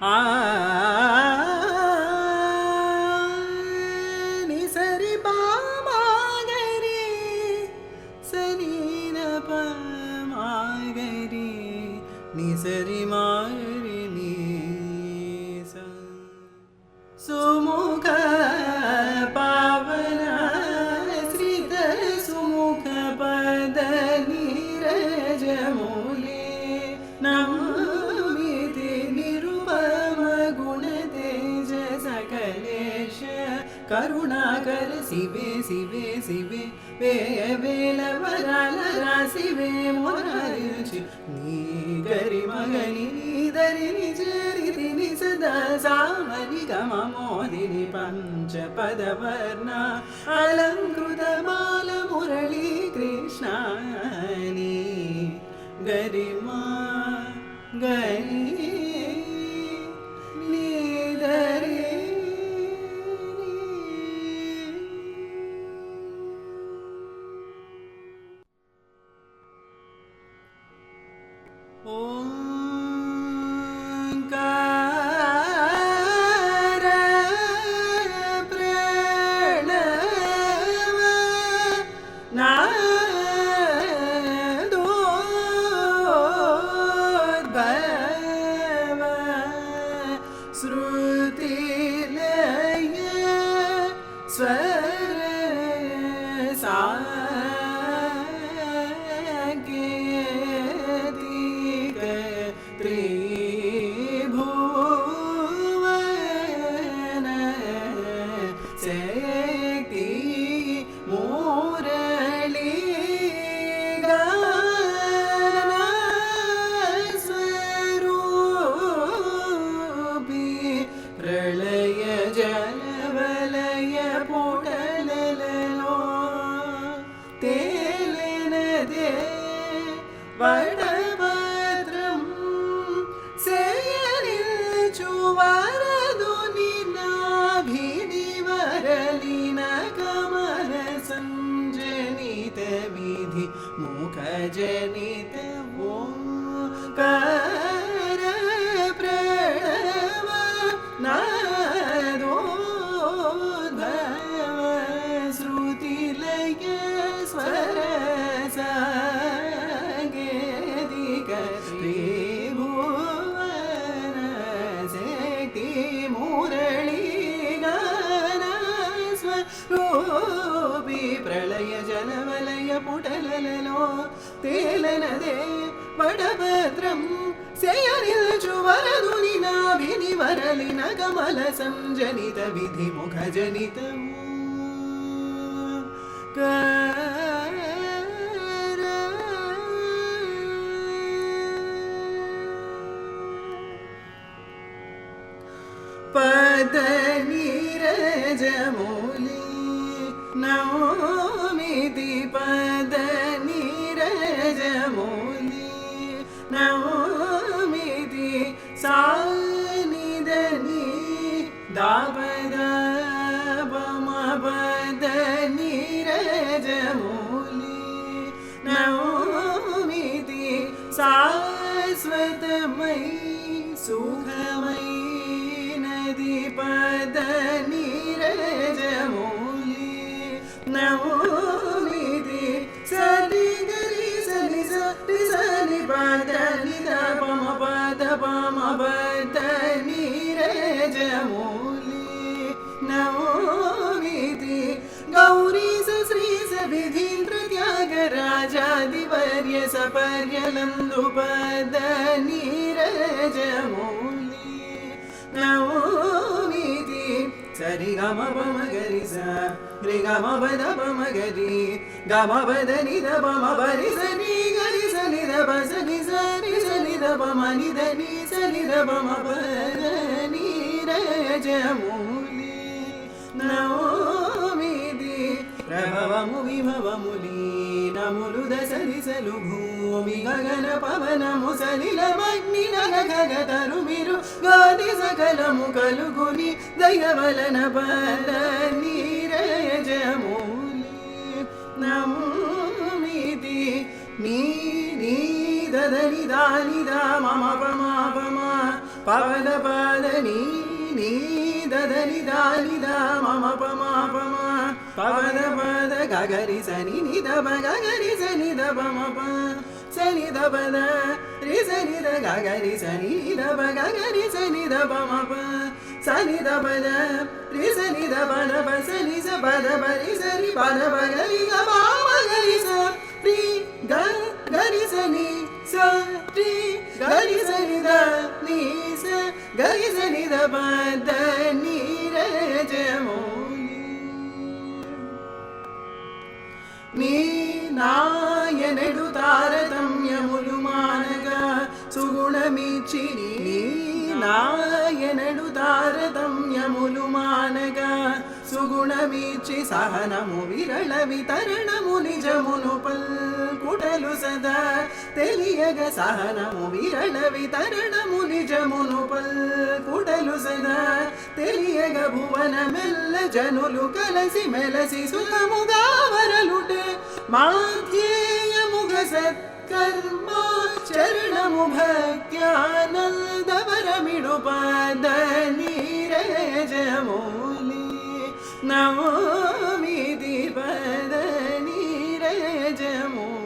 ಆ ನಿ ಸರಿ ಪ ಮಾಗರಿ ಸನಿ ನ ಪ ಮಾಗರಿ ನಿ ಸರಿ ಮಾಗರಿ ನೀ ಸ ಸುಮುಖ ಪಾವನ ಶ್ರಿತ ಸುಮುಖ ಪದ ನೀರಜ ಮೂಲೆ ನಮಿತಿ ನಿರುಪಮ ಗುಣ ತೇಜ ಸಕಲೇಶ ಕರುಣಾಕರ ಶಿವೆ ಶಿವೆ ಶಿವೆ ವೇಯ ವೇಲ ವರಾಲ ಶಿವೆ ಮೊರಾರಿಚಿ ನೀ ಗರಿ ಮಗನಿ ನೀದರಿ ನಿಜರಿತಿ ನಿ ಸದಾ ಸಾಮನಿ ಗಮ ಮೋದಿನಿ ಪಂಚ ಪದವರ್ಣ ಅಲಂಕೃತ ಬಾಲ ಮುರಳಿ ಕೃಷ್ಣ ನೀ ಗರಿಮಾ ಗರಿ ನೀದರಿ ಓಂಕಾರ ಪ್ರಣವ ನಾದೋದ್ಭವ ಶ್ರುತಿಲಯ ಸ್ವರ ಸಾಂಕೇತಿಕ ತ್ರಿಭುವನ ಶಕ್ತಿ ಮುರಳಿ ಗಾನ ಸ್ವರೂಪಿ ಪ್ರಳಯ ಜಲವಲಯ ಪುಟಲಲೋ ತೇಲಿನದೆ ವಡಭದ್ರಂ ಸೇಯನಿಲ್ಚುವರದು ನಿನಾಭಿನಿವರಲಿನ ಕಮಲ ಸಂಜನಿತ ವಿಧಿ ಮುಖ ಜನಿತ ಓಂಕಾರ ಪ್ರಣವ ನಾದೋದ್ಭವ ಶ್ರುತಿಲಯ ಸ್ವರ ಸಾಂಕೇತಿಕ ತ್ರಿಭುವನ ಶಕ್ತಿ ಮುರಳಿ ಗಾನ ಸ್ವರೂಪಿ ಪ್ರಳಯ ಜಲವಲಯ ಪುಟಲಲೋ ತೇಲನದೆ ವಡಭದ್ರಂ ಸೇಯನಿಲ್ಚುವರದು ನಿನಾಭಿನಿವರಲಿನ ಕಮಲ ಸಂಜನಿತ ವಿಧಿ ಮುಖ ಜನಿತ ಪದ ನೀರಜ ಮೂಲೆ ನಮಿತಿ ಪದ ನೀರಜ ಮೂಲೆ ನಮಿತಿ ಸಾನಿದನಿ ದಾಪದ ಪಮ ಪದ ನೀರಜ ಮೂಲೆ ನಮಿತಿ ಶಾಶ್ವತಮೈ ಸುಖಮೈ ನದಿ ಪದ ನೀರಜ ಮೂಲೆ ನಮಿತಿ ಸರಿ ಗರಿ ಸನಿ ಸರಿ ಸನಿ ಪದ ನಿದ ಪಮ ಪದ ಪಮ ಪದ ನೀರಜ ಮೂಲೆ ನಮಿತಿ ಗೌರಿ ಶ್ರೀ ವಿಧೀಂದ್ರ ತ್ಯಾಗರಾಜಾದಿವರ್ಯ ಸಪರ್ಯಲಂದು ಪದ ನೀರಜ ಮೂಲೆ ನಮಿತಿ ಸರಿ ಗಮ ಪಮ ಗರಿ ಸ ರಿ ಗಮ ಪದ ಪಮ ಗರಿ ಗಮ ಪದ ನಿದ ಪಮ ಬರಿ ಸನಿ ಗರಿ ಸನಿ ದ ಪ ಸನಿ ಸರಿ ಸನಿ ದ ಪಮ ನಿದ ನಿ ಸನಿ ದ ಪಮ ಪದ ನೀರಜ ಮೂಲೆ ನಮಿತಿ ಪ್ರಭವಮು ವಿಭವಮುಲಿ ನಮುಲು ದಸರಿಸಲು ಭೂಮಿ ಗಗನ ಪವನಮು ಸಲಿಲಮಗ್ನಿ ನಗಗ ತರುಮಿರು ಗಾದಿ ಸಕಲ ಮುಕಲು ಗುನಿ ದಯವಲನ ಪದ ನೀರಜ ಮೂಲೆ ನಮಿತಿ ನೀ ನೀ ದದನಿ ದಾನಿ ದ ಮಮ ಪಮ ಪಮ పవన పద నీ నీ దని దాని ద మమ పమ పమ పవన పద గగరి సని ని ద బ గగరి సని ద పమ ప సని ద పద రి సని ద గగరి సని ని ద బ గగరి సని ద పమ ప సని ద పద రి సని ద పద ప సని స పద ప రి సని పద ప గరి గ ప గరి స రి గ గరి సని స రి గరి సని ద ని స గరి సని ద పద ని రే జమౌలి నీ నాయనడు తారతమ్యములు మానగా సుగుణమిచ్చి నీ నాయనడు తారతమ్యములు మానగా సుగుణమిచ్చి సహనము విరళ వితరణము నిజమును పల్కుటలు సదా తెలియగ సహనము విరళ వితరణము నిజమును పల్కుటలు సదా తెలియగ భువన మెల్ల జనులు కలసి మెలసి సుఖముగా వరలుటే మాధ్యేయముగ సత్కర్మ చరణము భక్త్యానందవరమిడు పద నీరజమౌలి నమోమి పద నీరజమౌలి.